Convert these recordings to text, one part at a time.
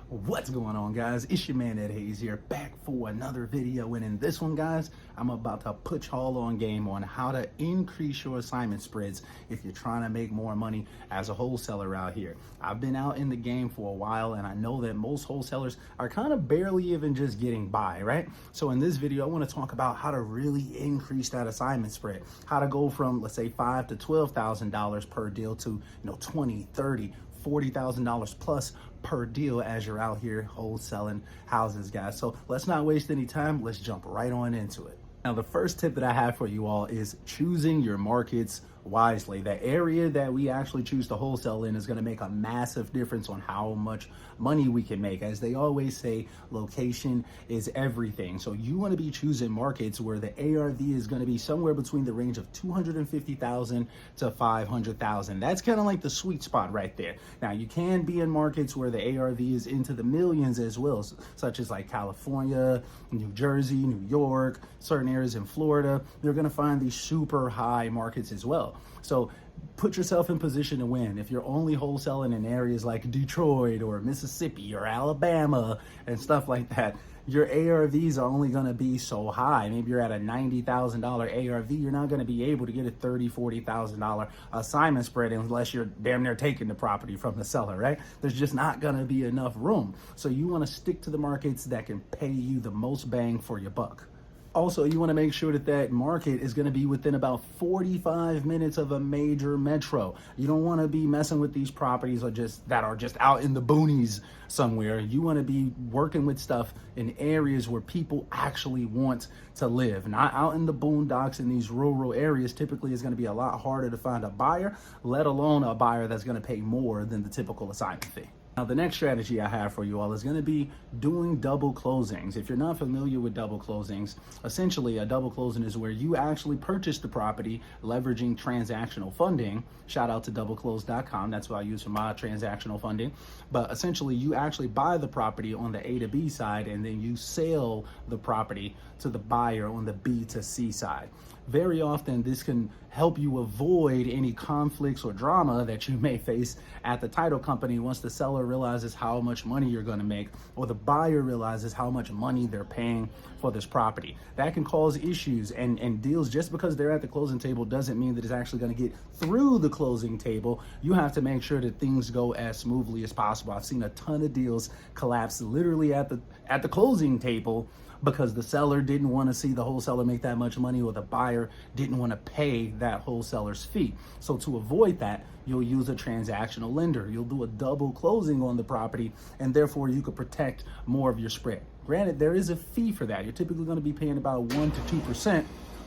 What's going on, guys? It's your man Ed Hayes here, back for another video. And in this one, guys, I'm about to put y'all on game on how to increase your assignment spreads if you're trying to make more money as a wholesaler out here. I've been out in the game for a while, and I know that most wholesalers are kind of barely even just getting by, right? So in this video, I want to talk about how to really increase that assignment spread, how to go from, let's say, $5,000 to $12,000 per deal to, $20, $30, $40,000 plus per deal as you're out here wholesaling houses, guys. So let's not waste any time. Let's jump right on into it. Now, the first tip that I have for you all is choosing your markets wisely. The area that we actually choose to wholesale in is going to make a massive difference on how much money we can make. As they always say, location is everything. So you want to be choosing markets where the ARV is going to be somewhere between the range of $250,000 to $500,000. That's kind of like the sweet spot right there. Now, you can be in markets where the ARV is into the millions as well, such as like California, New Jersey, New York, certain areas in Florida. You're going to find these super high markets as well. So put yourself in position to win. If you're only wholesaling in areas like Detroit or Mississippi or Alabama and stuff like that, your ARVs are only going to be so high. Maybe you're at a $90,000 ARV. You're not going to be able to get a $30,000, $40,000 assignment spread unless you're damn near taking the property from the seller, right? There's just not going to be enough room. So you want to stick to the markets that can pay you the most bang for your buck. Also, you want to make sure that that market is going to be within about 45 minutes of a major metro. You don't want to be messing with these properties that are just out in the boonies somewhere. You want to be working with stuff in areas where people actually want to live. Not out in the boondocks in these rural areas. Typically, it's going to be a lot harder to find a buyer, let alone a buyer that's going to pay more than the typical assignment fee. Now, the next strategy I have for you all is going to be doing double closings. If you're not familiar with double closings, essentially a double closing is where you actually purchase the property leveraging transactional funding. Shout out to doubleclose.com. That's what I use for my transactional funding. But essentially, you actually buy the property on the A to B side, and then you sell the property to the buyer on the B to C side. Very often, this can help you avoid any conflicts or drama that you may face at the title company once the seller realizes how much money you're going to make, or the buyer realizes how much money they're paying for this property. That can cause issues and deals. Just because they're at the closing table doesn't mean that it's actually going to get through the closing table. You have to make sure that things go as smoothly as possible. I've seen a ton of deals collapse literally at the closing table because the seller didn't want to see the wholesaler make that much money, or the buyer didn't want to pay that wholesaler's fee. So to avoid that, you'll use a transactional lender. You'll do a double closing on the property, and therefore you could protect more of your spread. Granted, there is a fee for that. You're typically going to be paying about 1 to 2%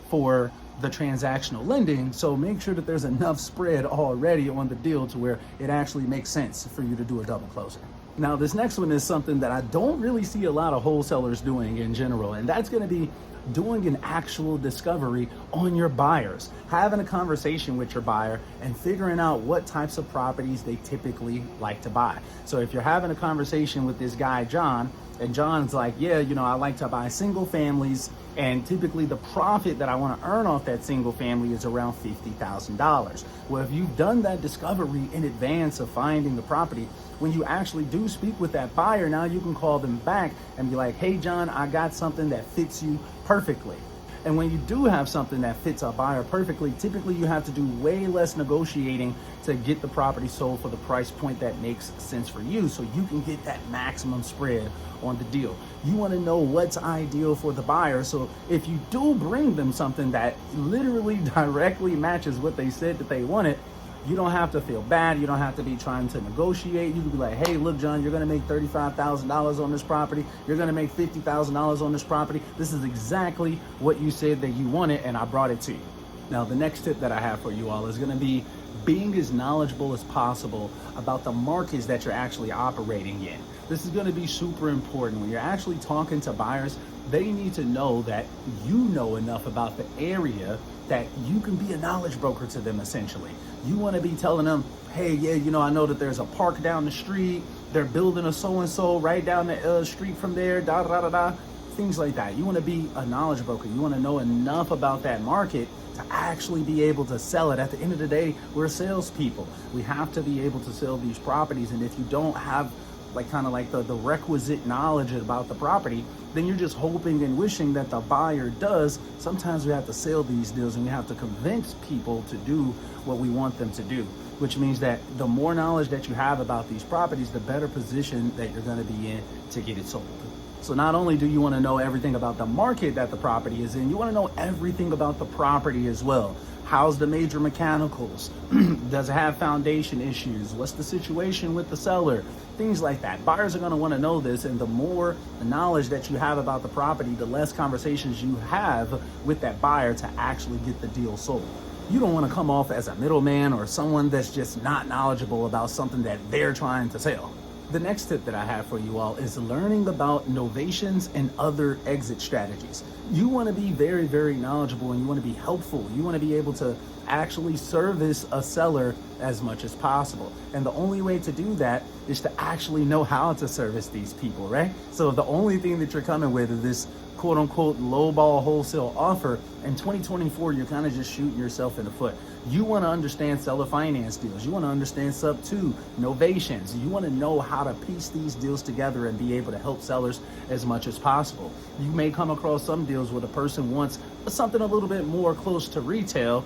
for the transactional lending. So make sure that there's enough spread already on the deal to where it actually makes sense for you to do a double closing. Now, this next one is something that I don't really see a lot of wholesalers doing in general, and that's going to be doing an actual discovery on your buyers, having a conversation with your buyer and figuring out what types of properties they typically like to buy. So if you're having a conversation with this guy, John, and John's like, yeah, I like to buy single families, and typically the profit that I want to earn off that single family is around $50,000. Well, if you've done that discovery in advance of finding the property, when you actually do speak with that buyer, now you can call them back and be like, hey, John, I got something that fits you perfectly. And when you do have something that fits a buyer perfectly, typically you have to do way less negotiating to get the property sold for the price point that makes sense for you, so you can get that maximum spread on the deal. You want to know what's ideal for the buyer, so if you do bring them something that literally directly matches what they said that they wanted, you don't have to feel bad. You don't have to be trying to negotiate. You can be like, hey, look, John, you're going to make $35,000 on this property. You're going to make $50,000 on this property. This is exactly what you said that you wanted, and I brought it to you. Now, the next tip that I have for you all is going to be being as knowledgeable as possible about the markets that you're actually operating in. This is going to be super important. When you're actually talking to buyers, they need to know that you know enough about the area that you can be a knowledge broker to them, essentially. You want to be telling them, hey, yeah, I know that there's a park down the street. They're building a so-and-so right down the street from there, things like that. You want to be a knowledge broker. You want to know enough about that market to actually be able to sell it. At the end of the day, we're salespeople. We have to be able to sell these properties. And if you don't have like kind of like the requisite knowledge about the property, then you're just hoping and wishing that the buyer does. Sometimes we have to sell these deals and we have to convince people to do what we want them to do, which means that the more knowledge that you have about these properties, the better position that you're going to be in to get it sold. So not only do you want to know everything about the market that the property is in, you want to know everything about the property as well. How's the major mechanicals? Does it have foundation issues? What's the situation with the seller? Things like that. Buyers are going to want to know this, and the more knowledge that you have about the property, the less conversations you have with that buyer to actually get the deal sold. You don't want to come off as a middleman or someone that's just not knowledgeable about something that they're trying to sell. The next tip that I have for you all is learning about novations and other exit strategies. You want to be very, very knowledgeable, and you want to be helpful. You want to be able to actually service a seller as much as possible. And the only way to do that is to actually know how to service these people, right? So the only thing that you're coming with is this quote unquote lowball wholesale offer, in 2024, you're kind of just shooting yourself in the foot. You want to understand seller finance deals. You want to understand sub 2 novations. You want to know how to piece these deals together and be able to help sellers as much as possible. You may come across some deals where the person wants something a little bit more close to retail,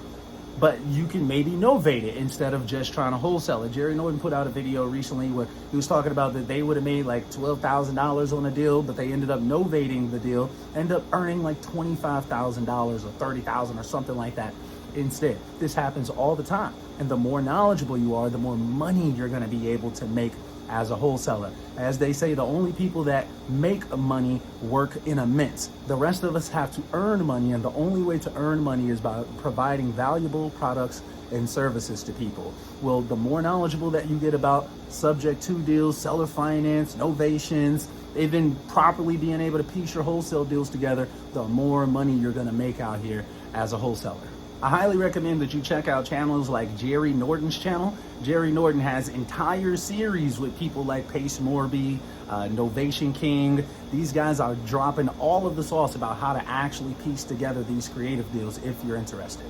but you can maybe novate it instead of just trying to wholesale it. Jerry Norton put out a video recently where he was talking about that they would have made like $12,000 on a deal, but they ended up novating the deal, ended up earning like $25,000 or $30,000 or something like that instead. This happens all the time. And the more knowledgeable you are, the more money you're going to be able to make as a wholesaler. As they say, the only people that make money work in a mint. The rest of us have to earn money, and the only way to earn money is by providing valuable products and services to people. Well, the more knowledgeable that you get about subject to deals, seller finance, novations, even properly being able to piece your wholesale deals together, the more money you're going to make out here as a wholesaler. I highly recommend that you check out channels like Jerry Norton's channel. Jerry Norton has entire series with people like Pace Morby, Novation King. These guys are dropping all of the sauce about how to actually piece together these creative deals if you're interested.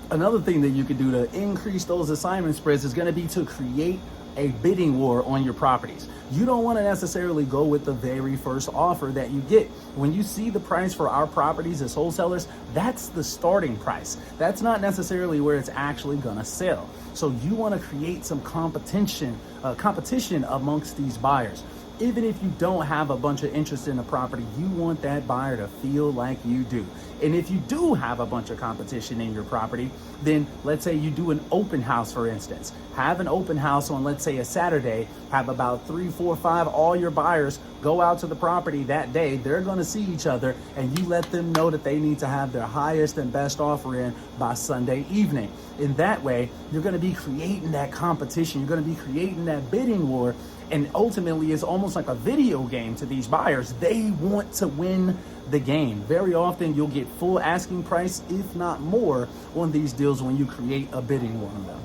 Another thing that you could do to increase those assignment spreads is going to be to create a bidding war on your properties. You don't want to necessarily go with the very first offer that you get. When you see the price for our properties as wholesalers, that's the starting price. That's not necessarily where it's actually going to sell. So you want to create some competition amongst these buyers. Even if you don't have a bunch of interest in the property, you want that buyer to feel like you do. And if you do have a bunch of competition in your property, then let's say you do an open house, for instance. Have an open house on, let's say, a Saturday, have about 3, 4, 5, all your buyers go out to the property that day. They're going to see each other, and you let them know that they need to have their highest and best offer in by Sunday evening. In that way, you're going to be creating that competition. You're going to be creating that bidding war. And ultimately, it's almost like a video game to these buyers. They want to win the game. Very often, you'll get full asking price, if not more, on these deals when you create a bidding war on them.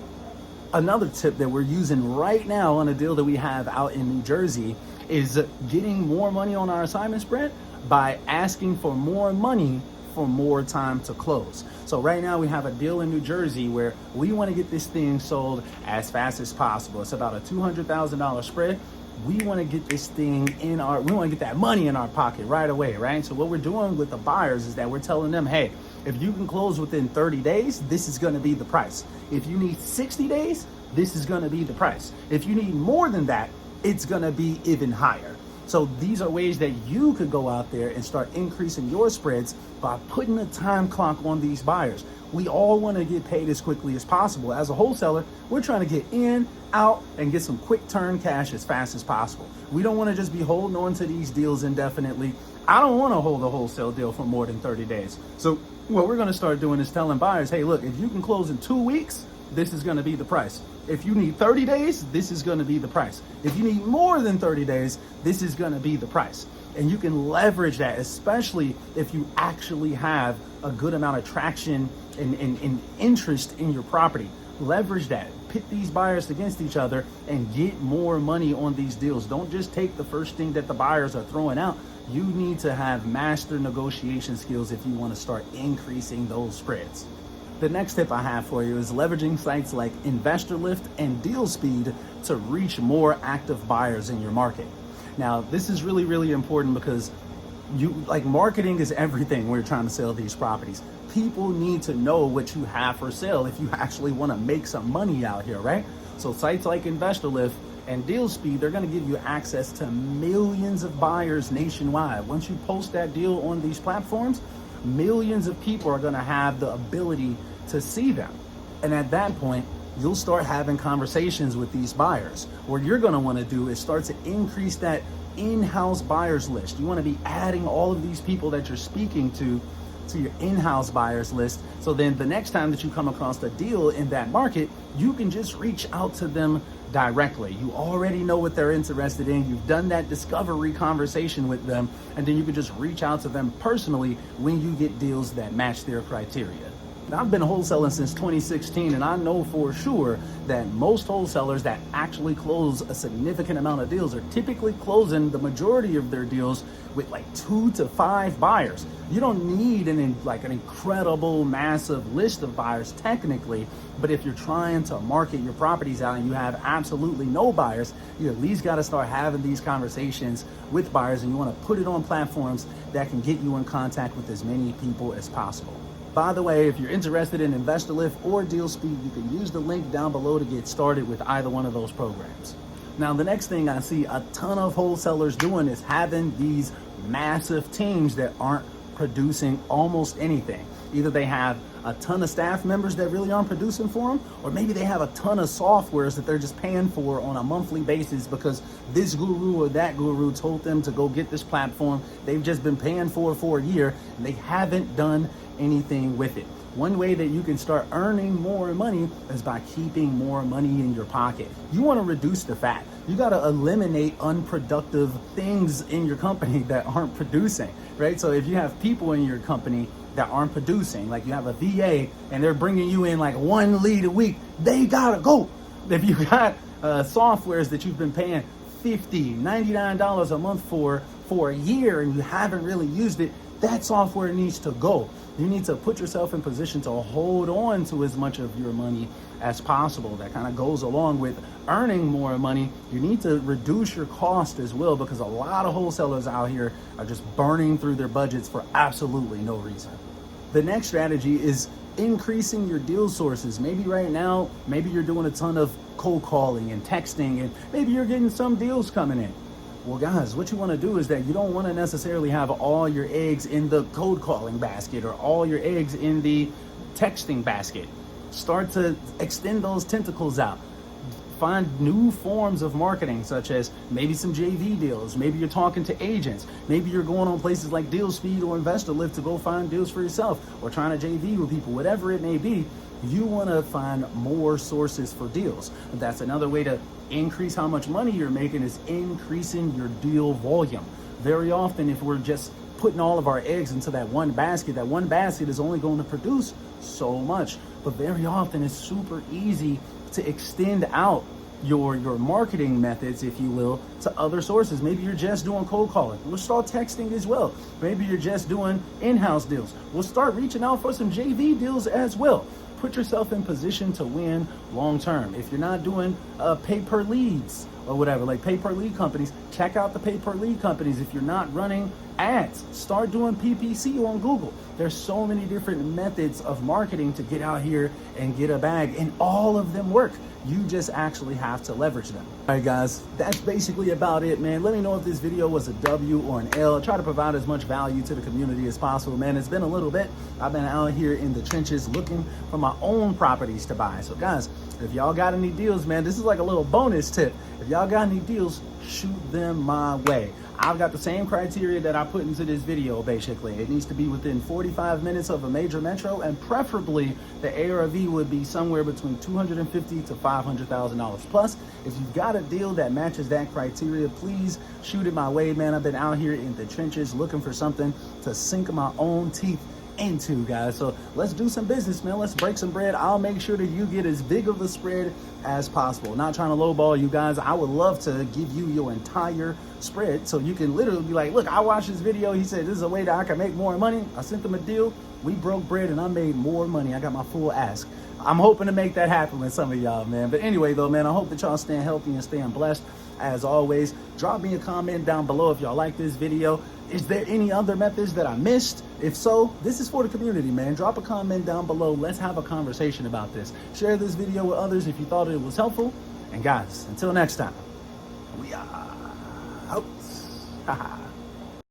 Another tip that we're using right now on a deal that we have out in New Jersey is getting more money on our assignment spread by asking for more money for more time to close. So right now we have a deal in New Jersey where we want to get this thing sold as fast as possible. It's about a $200,000 spread. We want to get this thing we want to get that money in our pocket right away, right? So what we're doing with the buyers is that we're telling them, hey, if you can close within 30 days, this is going to be the price. If you need 60 days, this is going to be the price. If you need more than that, it's going to be even higher. So these are ways that you could go out there and start increasing your spreads by putting a time clock on these buyers. We all want to get paid as quickly as possible. As a wholesaler, we're trying to get in, out, and get some quick turn cash as fast as possible. We don't want to just be holding on to these deals indefinitely. I don't want to hold a wholesale deal for more than 30 days. So what we're going to start doing is telling buyers, hey, look, if you can close in 2 weeks, this is going to be the price. If you need 30 days, this is going to be the price. If you need more than 30 days, this is going to be the price. And you can leverage that, especially if you actually have a good amount of traction and interest in your property. Leverage that. Pit these buyers against each other and get more money on these deals. Don't just take the first thing that the buyers are throwing out. You need to have master negotiation skills if you want to start increasing those spreads. The next tip I have for you is leveraging sites like InvestorLift and DealSpeed to reach more active buyers in your market. Now, this is really, really important because marketing is everything when you're trying to sell these properties. People need to know what you have for sale if you actually want to make some money out here, right? So sites like InvestorLift and DealSpeed, they're going to give you access to millions of buyers nationwide. Once you post that deal on these platforms, millions of people are going to have the ability to see them. And at that point, you'll start having conversations with these buyers. What you're going to want to do is start to increase that in-house buyers list. You want to be adding all of these people that you're speaking to your in-house buyers list. So then the next time that you come across a deal in that market, you can just reach out to them directly. You already know what they're interested in. You've done that discovery conversation with them, and then you can just reach out to them personally when you get deals that match their criteria. Now, I've been wholesaling since 2016, and I know for sure that most wholesalers that actually close a significant amount of deals are typically closing the majority of their deals with like 2 to 5 buyers. You don't need an incredible, massive list of buyers technically, but if you're trying to market your properties out and you have absolutely no buyers, you at least got to start having these conversations with buyers, and you want to put it on platforms that can get you in contact with as many people as possible. By the way, if you're interested in InvestorLift or DealSpeed, you can use the link down below to get started with either one of those programs. Now, the next thing I see a ton of wholesalers doing is having these massive teams that aren't producing almost anything. Either they have a ton of staff members that really aren't producing for them, or maybe they have a ton of softwares that they're just paying for on a monthly basis because this guru or that guru told them to go get this platform. They've just been paying for a year and they haven't done anything with it. One way that you can start earning more money is by keeping more money in your pocket. You want to reduce the fat. You got to eliminate unproductive things in your company that aren't producing, right? So if you have people in your company that aren't producing, like you have a VA and they're bringing you in like 1 lead a week, they gotta go. If you got softwares that you've been paying $50, $99 a month for a year and you haven't really used it, that software needs to go. You need to put yourself in position to hold on to as much of your money as possible. That kind of goes along with earning more money. You need to reduce your cost as well, because a lot of wholesalers out here are just burning through their budgets for absolutely no reason. The next strategy is increasing your deal sources. Maybe right now, maybe you're doing a ton of cold calling and texting, and maybe you're getting some deals coming in. Well, guys, what you want to do is that you don't want to necessarily have all your eggs in the cold calling basket or all your eggs in the texting basket. Start to extend those tentacles out. Find new forms of marketing, such as maybe some JV deals. Maybe you're talking to agents. Maybe you're going on places like DealSpeed or InvestorLift to go find deals for yourself, or trying to JV with people, whatever it may be. You want to find more sources for deals. That's another way to increase how much money you're making, is increasing your deal volume. Very often, if we're just putting all of our eggs into that one basket is only going to produce so much. But very often it's super easy to extend out your marketing methods, if you will, to other sources. Maybe you're just doing cold calling. We'll start texting as well. Maybe you're just doing in-house deals. We'll start reaching out for some JV deals as well. Put yourself in position to win long term. If you're not doing pay-per-leads or whatever, like pay-per-lead companies, check out the pay-per-lead companies. If you're not running ads, start doing PPC on Google. There's so many different methods of marketing to get out here and get a bag, and all of them work. You just actually have to leverage them. All right, guys, that's basically about it, man. Let me know if this video was a W or an L. I try to provide as much value to the community as possible, man. It's been a little bit. I've been out here in the trenches looking for my own properties to buy. So, guys, if y'all got any deals, man, this is like a little bonus tip. If y'all got any deals, shoot them my way. I've got the same criteria that I put into this video, basically. It needs to be within 45 minutes of a major metro, and preferably the ARV would be somewhere between $250,000 to $500,000 plus. If you've got a deal that matches that criteria, please shoot it my way, man. I've been out here in the trenches looking for something to sink my own teeth into, guys. So let's do some business, man. Let's break some bread. I'll make sure that you get as big of a spread as possible. Not trying to lowball you guys. I would love to give you your entire spread so you can literally be like, look, I watched this video. He said this is a way that I can make more money. I sent them a deal. We broke bread and I made more money. I got my full ask. I'm hoping to make that happen with some of y'all, man. But anyway, though, man, I hope that y'all staying healthy and staying blessed. As always, drop me a comment down below if y'all like this video. Is there any other methods that I missed? If so, this is for the community, man. Drop a comment down below. Let's have a conversation about this. Share this video with others if you thought it was helpful. And guys, until next time, we are out.